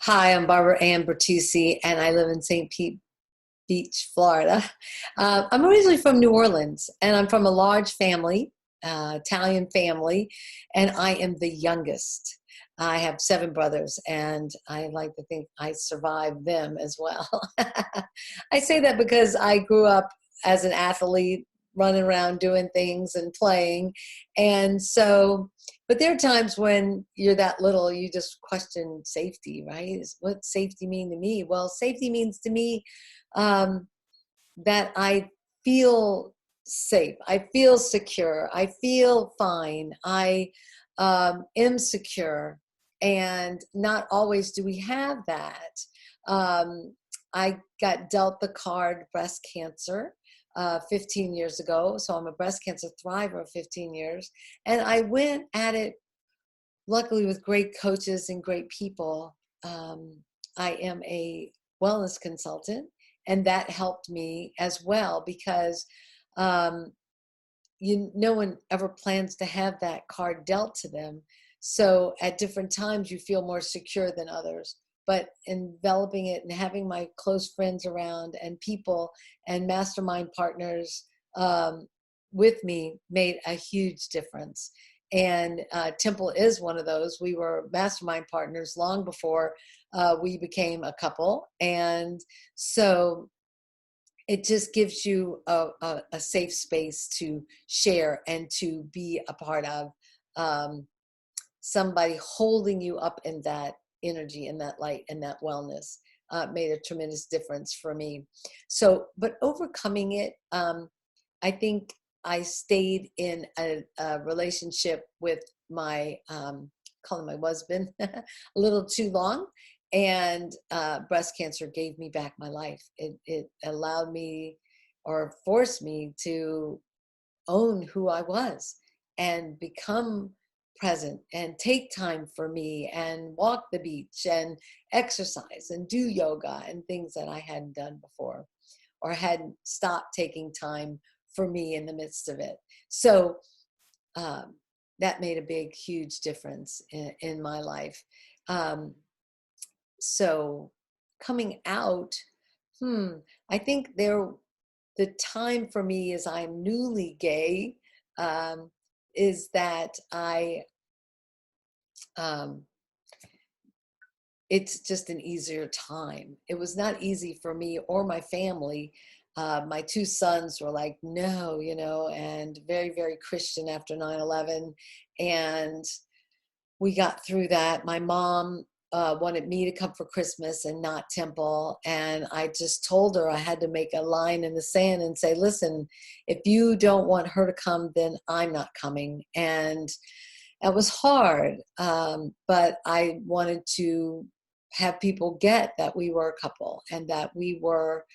Hi, I'm Barbara Ann Bertucci, and I live in St. Pete Beach, Florida. I'm originally from New Orleans, and I'm from a large family, Italian family, and I am the youngest. I have seven brothers, and I like to think I survived them as well. I say that because I grew up as an athlete, running around doing things and playing. And so, but there are times when you're that little, you just question safety, right? What safety mean to me? Well, safety means to me um, that I feel safe, I feel secure, I feel fine, I am secure, and not always do we have that. I got dealt the card breast cancer 15 years ago, so I'm a breast cancer thriver of 15 years, and I went at it luckily with great coaches and great people. um, I am a wellness consultant, and that helped me as well because um, no one ever plans to have that card dealt to them. So at different times, you feel more secure than others. But enveloping it and having my close friends around and people and mastermind partners um, with me made a huge difference. And Temple is one of those. We were mastermind partners long before we became a couple. And so it just gives you a safe space to share and to be a part of um, somebody holding you up in that energy and that light and that wellness made a tremendous difference for me. So, but overcoming it, I think I stayed in a relationship with my, call him my husband, a little too long. And breast cancer gave me back my life. It allowed me or forced me to own who I was and become present and take time for me and walk the beach and exercise and do yoga and things that I hadn't done before or hadn't stopped taking time for me in the midst of it. So um, that made a big, huge difference in my life. Um, so coming out, I think the time for me is I'm newly gay, um, is that um, it's just an easier time. It was not easy for me or my family. My two sons were like, no, and very, very Christian after 9/11. And we got through that. My mom wanted me to come for Christmas and not Temple. And I just told her I had to make a line in the sand and say, listen, if you don't want her to come, then I'm not coming. And it was hard, but I wanted to have people get that we were a couple and that we were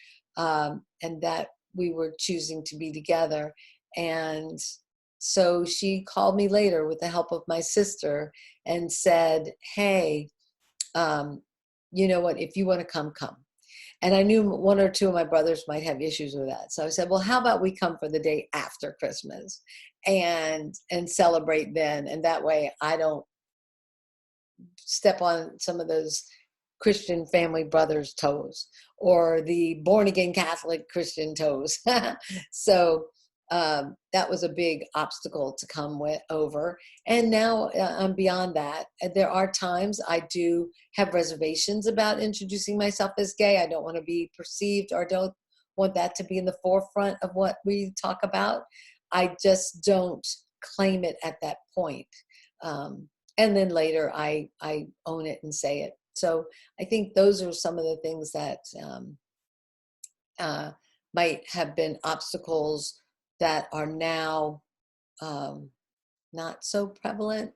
choosing to be together. And so she called me later with the help of my sister and said, hey, you know what, if you want to come, come. And I knew one or two of my brothers might have issues with that. So I said, well, how about we come for the day after Christmas and celebrate then? And that way I don't step on some of those Christian family brothers' toes or the born again Catholic Christian toes. So that was a big obstacle to come over. And now I'm beyond that. There are times I do have reservations about introducing myself as gay. I don't want to be perceived or don't want that to be in the forefront of what we talk about. I just don't claim it at that point. And then later I own it and say it. So I think those are some of the things that uh, might have been obstacles that are now um, not so prevalent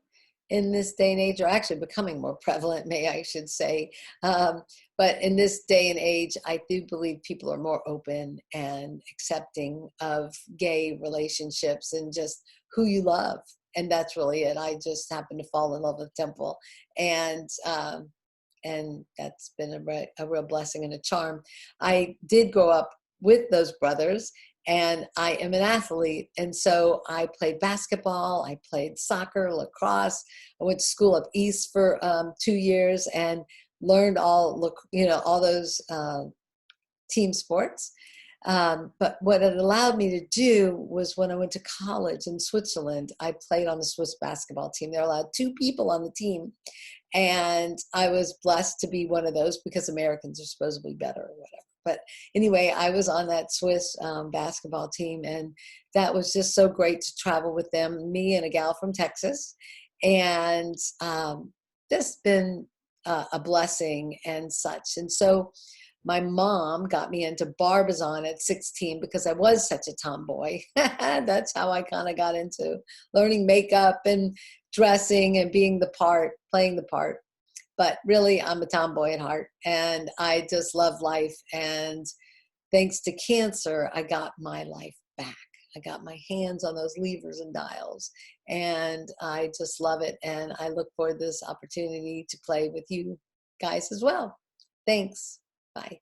in this day and age, or actually becoming more prevalent, I should say. But in this day and age, I do believe people are more open and accepting of gay relationships and just who you love. And that's really it. I just happened to fall in love with Temple. And that's been a real blessing and a charm. I did grow up with those brothers, and I am an athlete. And so I played basketball, I played soccer, lacrosse. I went to school up east for 2 years. And learned all those team sports. But what it allowed me to do was when I went to college in Switzerland, I played on the Swiss basketball team. They're allowed 2 people on the team. And I was blessed to be one of those because Americans are supposedly better or whatever. But anyway, I was on that Swiss basketball team, and that was just so great to travel with them, me and a gal from Texas. And just been a blessing and such. And so my mom got me into Barbizon at 16 because I was such a tomboy. That's how I kind of got into learning makeup and dressing and being the part, playing the part. But really, I'm a tomboy at heart, and I just love life. And thanks to cancer, I got my life back. I got my hands on those levers and dials, and I just love it. And I look forward to this opportunity to play with you guys as well. Thanks. Bye.